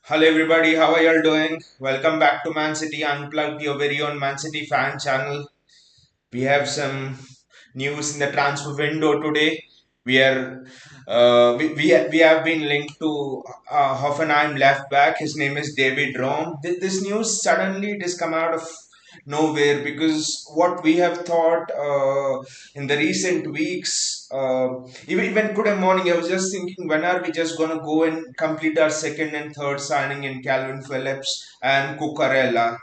Hello everybody, how are y'all doing? Welcome back to Man City Unplugged, your very own Man City fan channel. We have some news in the transfer window today. We have been linked to Hoffenheim left back. His name is David Rom. This news suddenly it has come out of nowhere because what we have thought in the recent weeks, even today morning, I was just thinking, when are we just gonna go and complete our second and third signing in Calvin Phillips and Cucurella?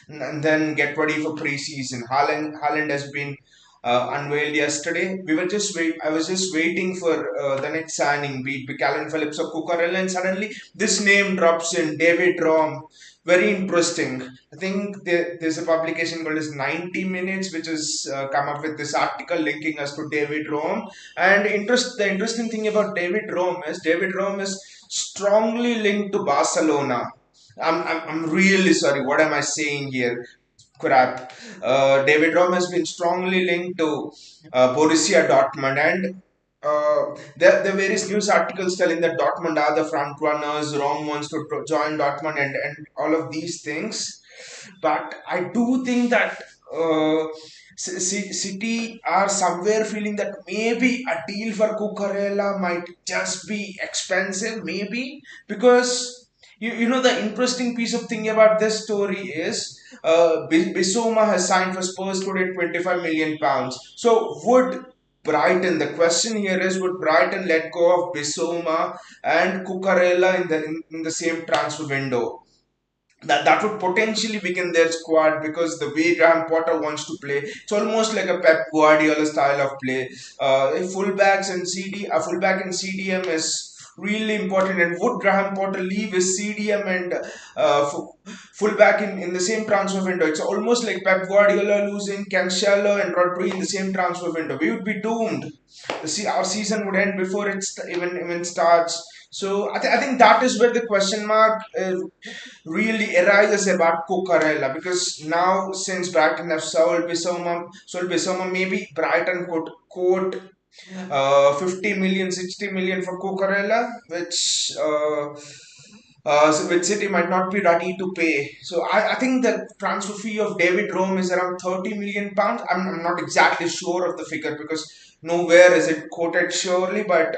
And then get ready for preseason. Haaland has been unveiled yesterday. I was just waiting for the next signing, be it Calvin Phillips or Cucurella, and suddenly this name drops in, David Rom. Very interesting. I think there's a publication called as 90 Minutes, which has come up with this article linking us to David Rom. And the interesting thing about David Rom is strongly linked to Barcelona. I'm really sorry. What am I saying here? Crap. David Rom has been strongly linked to Borussia Dortmund, and the various news articles telling that Dortmund are the front runners. Rom wants to join Dortmund, and all of these things. But I do think that City are somewhere feeling that maybe a deal for Cucurella might just be expensive, maybe because you know the interesting piece of thing about this story is Bissouma has signed for Spurs today 25 million pounds. So would Brighton, the question here is, would Brighton let go of Bissouma and Cucurella in the same transfer window? That would potentially weaken their squad because the way Graham Potter wants to play, it's almost like a Pep Guardiola style of play. A fullback in CDM is really important. And would Graham Potter leave his CDM and fullback in the same transfer window? It's almost like Pep Guardiola losing Cancelo and Rodri in the same transfer window. We would be doomed. Our season would end before even starts. So I think that is where the question mark really arises about Cucurella, because now since Brighton have sold Bissouma, maybe Brighton could quote 50 million, 60 million for Cucurella, which City might not be ready to pay. So I think the transfer fee of David Rome is around 30 million pounds. I'm not exactly sure of the figure because nowhere is it quoted surely, but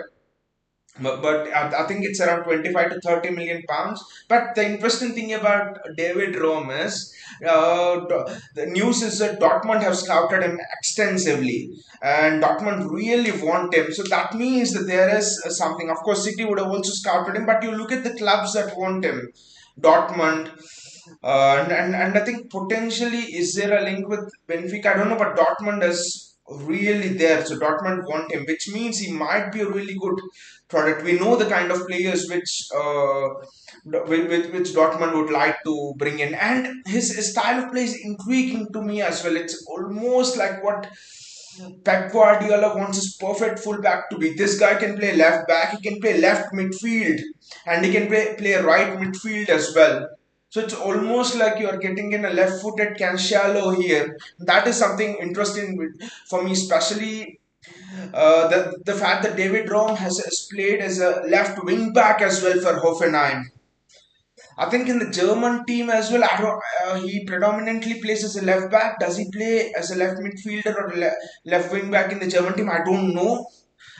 I think it's around 25 to 30 million pounds. But the interesting thing about David Rome is the news is that Dortmund have scouted him extensively and Dortmund really want him. So that means that there is something. Of course, City would have also scouted him, but you look at the clubs that want him. Dortmund, and I think potentially is there a link with Benfica? I don't know, but Dortmund is really there. So Dortmund want him, which means he might be a really good product. We know the kind of players which Dortmund would like to bring in, and his style of play is intriguing to me as well. It's almost like what Pep Guardiola wants his perfect fullback to be. This guy can play left back, he can play left midfield, and he can play right midfield as well. So it's almost like you are getting in a left-footed Cancelo here. That is something interesting for me, especially the fact that David Raum has played as a left wing back as well for Hoffenheim. I think in the German team as well, he predominantly plays as a left back. Does he play as a left midfielder or left wing back in the German team? I don't know.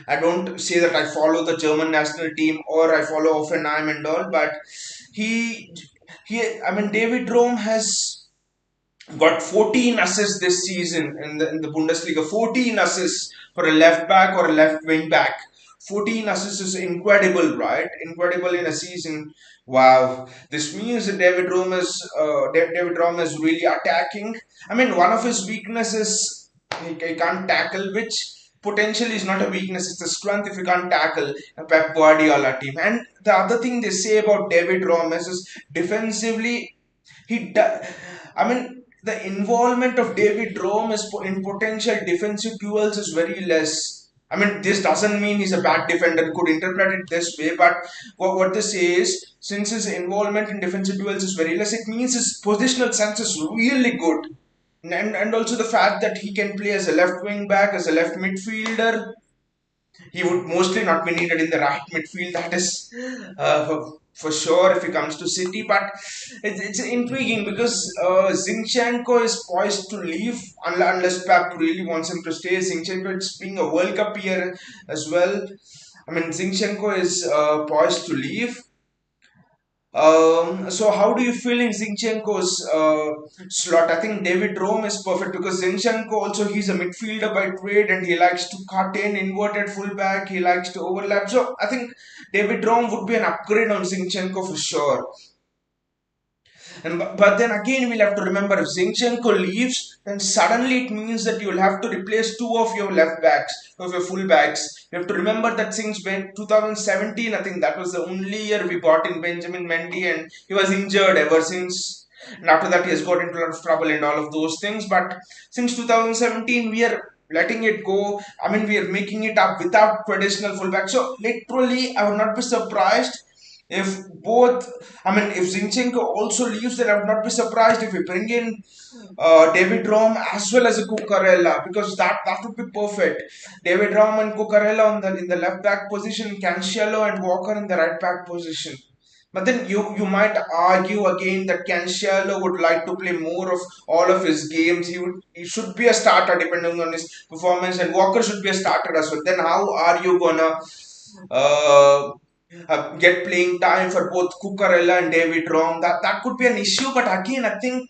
I don't say that I follow the German national team or I follow Hoffenheim and all, but he, I mean, David Rome has got 14 assists this season in the Bundesliga. 14 assists for a left back or a left wing back. 14 assists is incredible, right? Incredible in a season. Wow. This means that David Rome is really attacking. I mean, one of his weaknesses, he can't tackle, which potentially is not a weakness, it's a strength if you can't tackle a Pep Guardiola team. And the other thing they say about David Rome is defensively, he I mean, the involvement of David Rome is in potential defensive duels is very less. I mean, this doesn't mean he's a bad defender. Could interpret it this way, but what they say is, since his involvement in defensive duels is very less, it means his positional sense is really good, and also the fact that he can play as a left wing back, as a left midfielder. He would mostly not be needed in the right midfield. That is for sure if he comes to City. But it's intriguing because Zinchenko is poised to leave unless Pep really wants him to stay. Zinchenko, it's being a World Cup year as well. I mean, Zinchenko is poised to leave. So how do you feel in Zinchenko's slot? I think David Rome is perfect because Zinchenko also, he's a midfielder by trade and he likes to cut in inverted fullback. He likes to overlap. So I think David Rome would be an upgrade on Zinchenko for sure. And but then again, we'll have to remember if Zinchenko leaves, then suddenly it means that you'll have to replace two of your left backs, of your full backs. You have to remember that since 2017, I think that was the only year we bought in Benjamin Mendy, and he was injured ever since. And after that, he has got into a lot of trouble and all of those things. But since 2017, we are letting it go. I mean, we are making it up without traditional fullback. So literally, I would not be surprised if both, I mean, if Zinchenko also leaves, then I would not be surprised if we bring in David Rom as well as a Cucurella, because that would be perfect. David Rom and Cucurella on the in the left back position, Cancelo and Walker in the right back position. But then you might argue again that Cancelo would like to play more of all of his games. He should be a starter depending on his performance, and Walker should be a starter as well. Then how are you gonna uh, get playing time for both Cucurella and David Rom? That could be an issue. But again, I think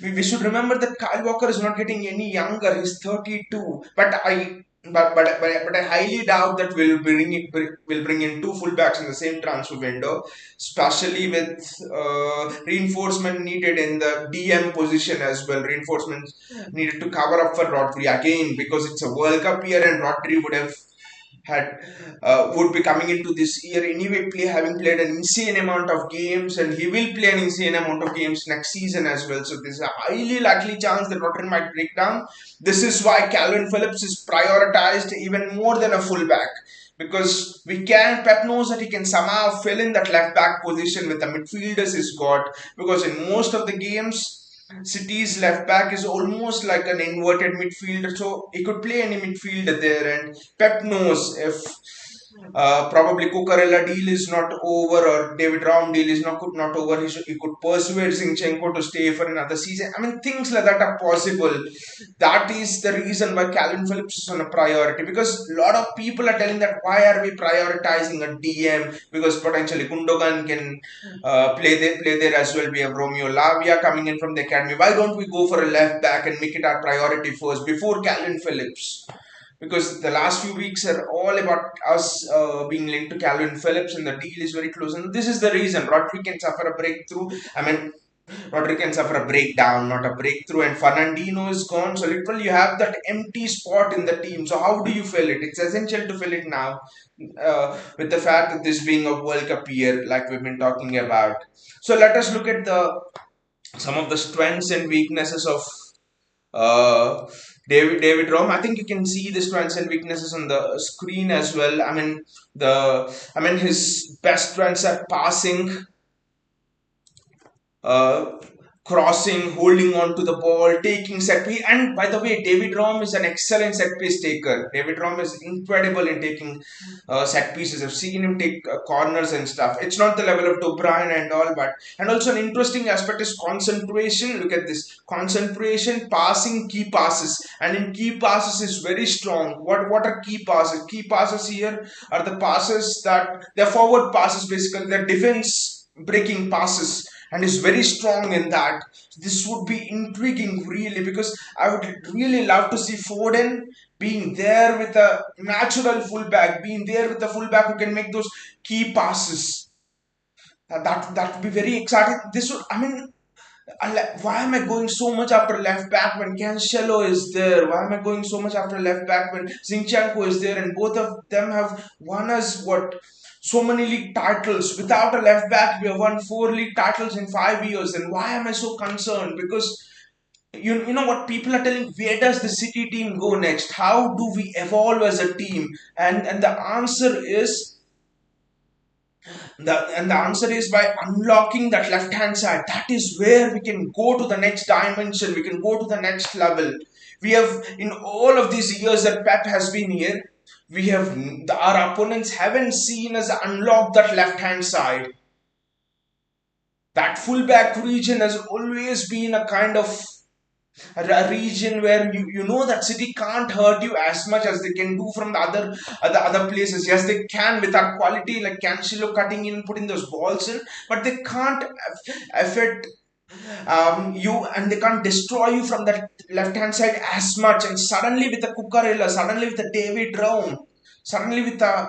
we should remember that Kyle Walker is not getting any younger. He's 32. But I highly doubt that we'll bring in two fullbacks in the same transfer window, especially with reinforcement needed in the DM position as well. Reinforcement needed to cover up for Rodri again because it's a World Cup year and Rodri had would be coming into this year anyway, having played an insane amount of games, and he will play an insane amount of games next season as well. So there's a highly likely chance that Rotten might break down. This is why Calvin Phillips is prioritized even more than a fullback, because Pep knows that he can somehow fill in that left back position with the midfielders he's got, because in most of the games City's left back is almost like an inverted midfielder, so he could play any midfielder there. And Pep knows if probably Cucurella deal is not over or David Raum deal is not over, he could persuade Zinchenko to stay for another season. I mean, things like that are possible. That is the reason why Calvin Phillips is on a priority, because a lot of people are telling that why are we prioritizing a DM, because potentially Gundogan can play there as well. We have Romeo Lavia coming in from the academy. Why don't we go for a left back and make it our priority first before Calvin Phillips? Because the last few weeks are all about us being linked to Calvin Phillips, and the deal is very close. And this is the reason Rodri can suffer a breakthrough. I mean, Rodri can suffer a breakdown, not a breakthrough. And Fernandinho is gone, so literally you have that empty spot in the team. So how do you fill it? It's essential to fill it now, with the fact that this being a World Cup year, like we've been talking about. So let us look at the some of the strengths and weaknesses of uh, David Rom. I think you can see the strengths and weaknesses on the screen as well. I mean his best strengths are passing, uh, crossing, holding on to the ball, taking set piece. And by the way, David Rom is an excellent set piece taker. David Rom is incredible in taking set pieces. I've seen him take corners and stuff. It's not the level of De Bruyne and all, but and also an interesting aspect is concentration. Look at this: concentration, passing, key passes, and in key passes is very strong. What are key passes? Key passes here are the passes that they're forward passes, basically they're defense breaking passes, and is very strong in that. This would be intriguing really, because I would really love to see Foden being there with a natural fullback, being there with a fullback who can make those key passes. That would be very exciting. This would, I mean, why am I going so much after left back when Cancelo is there? Why am I going so much after left back when Zinchenko is there? And both of them have won us what, so many league titles. Without a left back, we have won 4 league titles in 5 years. And why am I so concerned? Because you know what people are telling, where does the City team go next? How do we evolve as a team? And the answer is the answer is by unlocking that left hand side. That is where we can go to the next dimension, we can go to the next level. We have, in all of these years that Pep has been here, We have our opponents haven't seen us unlock that left hand side. That fullback region has always been a kind of a region where you know that City can't hurt you as much as they can do from the other places. Yes, they can with that quality like Cancelo cutting in, putting those balls in, but they can't affect you, and they can't destroy you from that left hand side as much. And suddenly with the Cucurella, suddenly with the David Raum, suddenly with the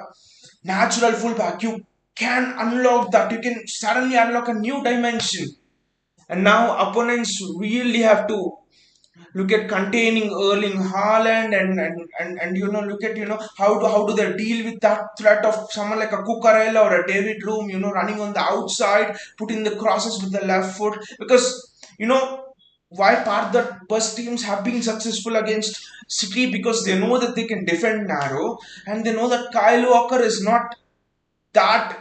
natural fullback, you can unlock that. You can suddenly unlock a new dimension. And now opponents really have to look at containing Erling Haaland, and look at how do they deal with that threat of someone like a Cucurella or a David Room, running on the outside, putting the crosses with the left foot. Because why part the bus teams have been successful against City, because they know that they can defend narrow, and they know that Kyle Walker is not that.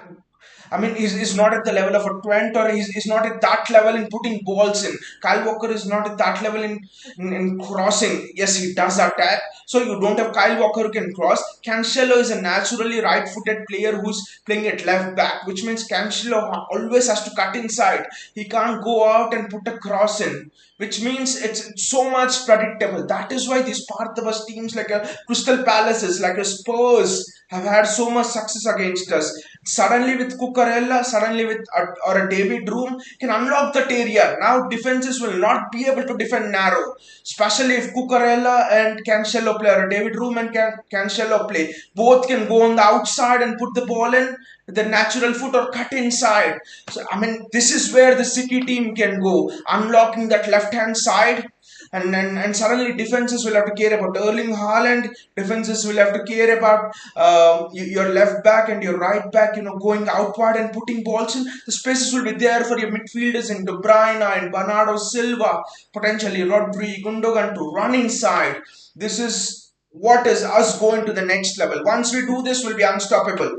I mean, he's not at the level of a Trent, or he's not at that level in putting balls in. Kyle Walker is not at that level in crossing. Yes, he does attack. So you don't have Kyle Walker who can cross. Cancelo is a naturally right-footed player who's playing at left back, which means Cancelo always has to cut inside. He can't go out and put a cross in, which means it's so much predictable. That is why these Parthabas teams like a Crystal Palaces, like a Spurs, have had so much success against us. Suddenly with Cucurella, suddenly with or a David Room can unlock that area. Now defenses will not be able to defend narrow, especially if Cucurella and Cancelo play, or David Room and Cancelo play. Both can go on the outside and put the ball in with the natural foot or cut inside. So I mean, this is where the City team can go, unlocking that left hand side. And suddenly defenses will have to care about Erling Haaland. Defenses will have to care about your left back and your right back, going outward and putting balls in. The spaces will be there for your midfielders in De Bruyne and Bernardo Silva, potentially Rodri, Gundogan to run inside. This is what is us going to the next level. Once we do this, we'll be unstoppable.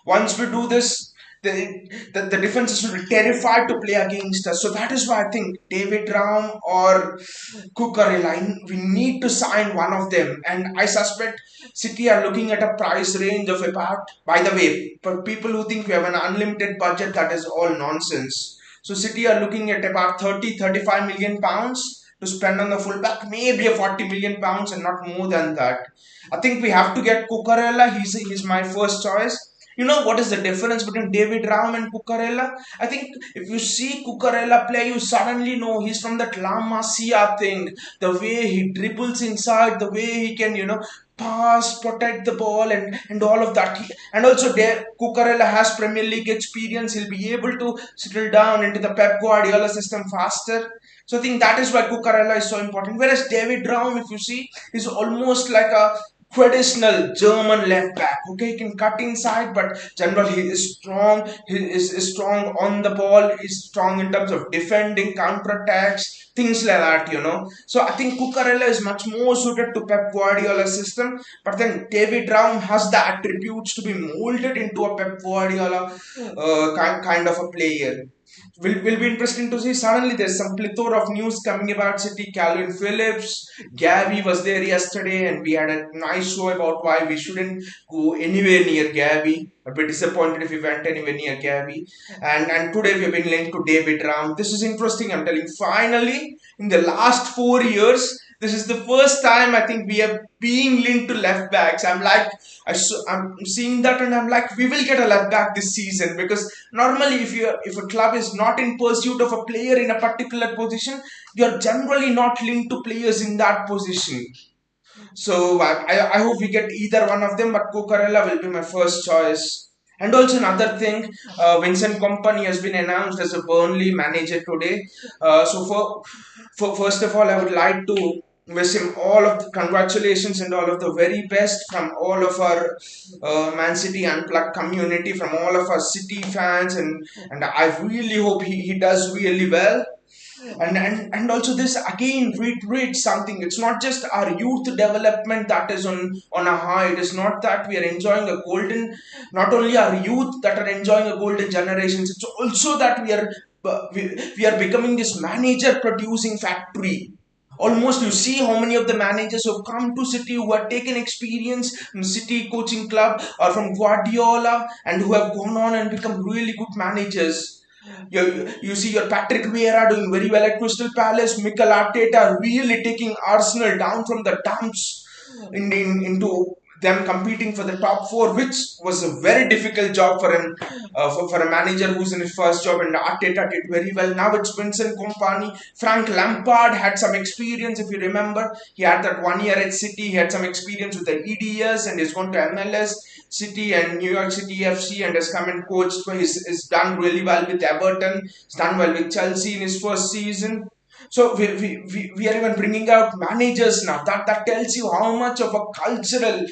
Once we do this, the defenses will be terrified to play against us. So that is why I think David Raum or Cucurella, we need to sign one of them. And I suspect City are looking at a price range of about, by the way, for people who think we have an unlimited budget, that is all nonsense. So City are looking at about 30-35 million pounds to spend on the fullback, maybe a 40 million pounds and not more than that. I think we have to get Cucurella. He's my first choice. You know what is the difference between David Raum and Cucurella? I think if you see Cucurella play, you suddenly know he's from that La Masia thing. The way he dribbles inside, the way he can, pass, protect the ball, and all of that. And also, there, Cucurella has Premier League experience. He'll be able to settle down into the Pep Guardiola system faster. So I think that is why Cucurella is so important. Whereas David Raum, if you see, is almost like a traditional German left back. Okay, he can cut inside, but generally he is strong. He is strong on the ball. He's strong in terms of defending, counter attacks, things like that. So I think Cucurella is much more suited to Pep Guardiola's system. But then David Raum has the attributes to be molded into a Pep Guardiola kind of a player. Will be interesting to see. Suddenly, there's some plethora of news coming about City. Calvin Phillips, Gabby was there yesterday, and we had a nice show about why we shouldn't go anywhere near Gabby. A bit disappointed if we went anywhere near Gabby. And today we've been linked to David Ram. This is interesting. I'm telling you, finally, in the last 4 years, this is the first time I think we are being linked to left backs. I'm seeing that, and I'm like, we will get a left back this season, because normally if a club is not in pursuit of a player in a particular position, you're generally not linked to players in that position. So I hope we get either one of them, but Cucurella will be my first choice. And also another thing, Vincent Kompany has been announced as a Burnley manager today. So for first of all, I would like to wish him all of the congratulations and all of the very best from all of our Man City Unplugged community, from all of our City fans, and I really hope he does really well. And also this again reiterates something. It's not just our youth development that is on a high. It is not that we are enjoying a golden, not only our youth that are enjoying a golden generations, it's also that we are becoming this manager producing factory. Almost you see how many of the managers who have come to City who have taken experience from City coaching club or from Guardiola and who have gone on and become really good managers. You see your Patrick Vieira doing very well at Crystal Palace, Mikel Arteta really taking Arsenal down from the dumps into them competing for the top four, which was a very difficult job for him, for a manager who's in his first job. And Arteta did very well. Now it's Vincent Kompany. Frank Lampard had some experience, if you remember. He had that 1 year at City. He had some experience with the EDS and he's gone to MLS City and New York City FC and has come and coached. He's done really well with Everton. He's done well with Chelsea in his first season. So we are even bringing out managers now. That tells you how much of a cultural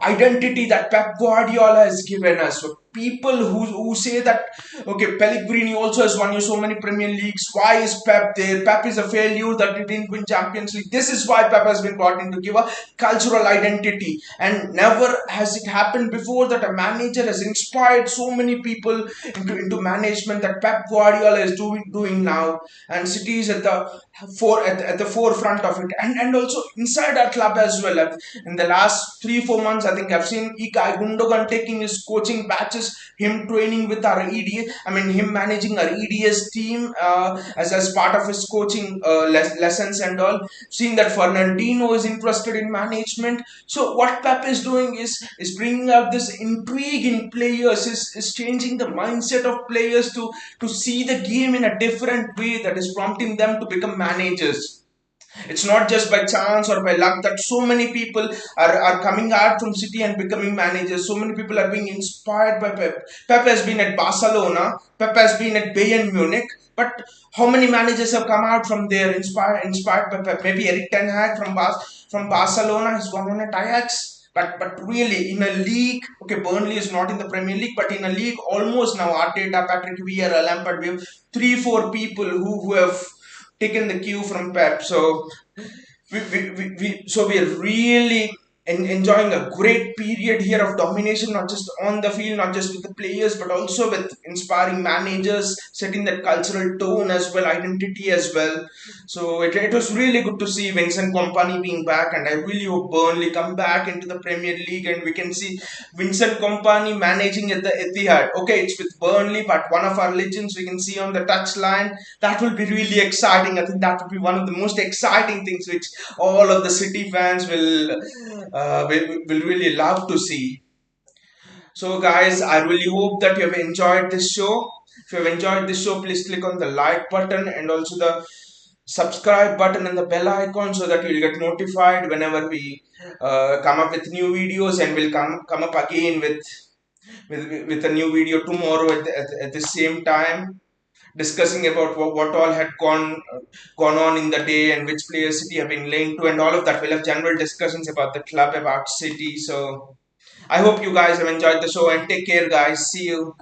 identity that Pep Guardiola has given us. So people who say that okay, Pellegrini also has won you so many Premier Leagues. Why is Pep there? Pep is a failure that he didn't win Champions League. This is why Pep has been brought in to give a cultural identity. And never has it happened before that a manager has inspired so many people into management that Pep Guardiola is doing now. And City is at the forefront of it. And also inside our club as well. In the last 3 4 months, I think I've seen Ikai Gundogan taking his coaching batches, him training with our EDS, him managing our EDS team as part of his coaching lessons and all. Seeing that Fernandinho is interested in management. So what Pep is doing is bringing out this intrigue in players, is changing the mindset of players to see the game in a different way that is prompting them to become managers. It's not just by chance or by luck that so many people are coming out from City and becoming managers. So many people are being inspired by Pep. Pep has been at Barcelona, Pep has been at Bayern Munich, but how many managers have come out from there inspired by Pep? Maybe Eric Ten Hag from Barcelona has gone on at Ajax. But really, in a league, okay, Burnley is not in the Premier League, but in a league almost now, Arteta, Patrick Vieira, Lampard, we have 3 4 people who have taken the cue from Pep. So we are really enjoying a great period here of domination, not just on the field, not just with the players, but also with inspiring managers, setting that cultural tone as well, identity as well. So it was really good to see Vincent Kompany being back, and I really hope Burnley come back into the Premier League and we can see Vincent Kompany managing at the Etihad. Okay, it's with Burnley, but one of our legends we can see on the touchline. That will be really exciting. I think that will be one of the most exciting things which all of the City fans will really love to see. So, guys, I really hope that you have enjoyed this show. If you have enjoyed this show, please click on the like button and also the subscribe button and the bell icon so that you'll get notified whenever we come up with new videos, and we'll come up again with a new video tomorrow at the same time, discussing about what all had gone on in the day and which players City have been linked to and all of that. We'll have general discussions about the club, about City. So I hope you guys have enjoyed the show, and take care, guys. See you.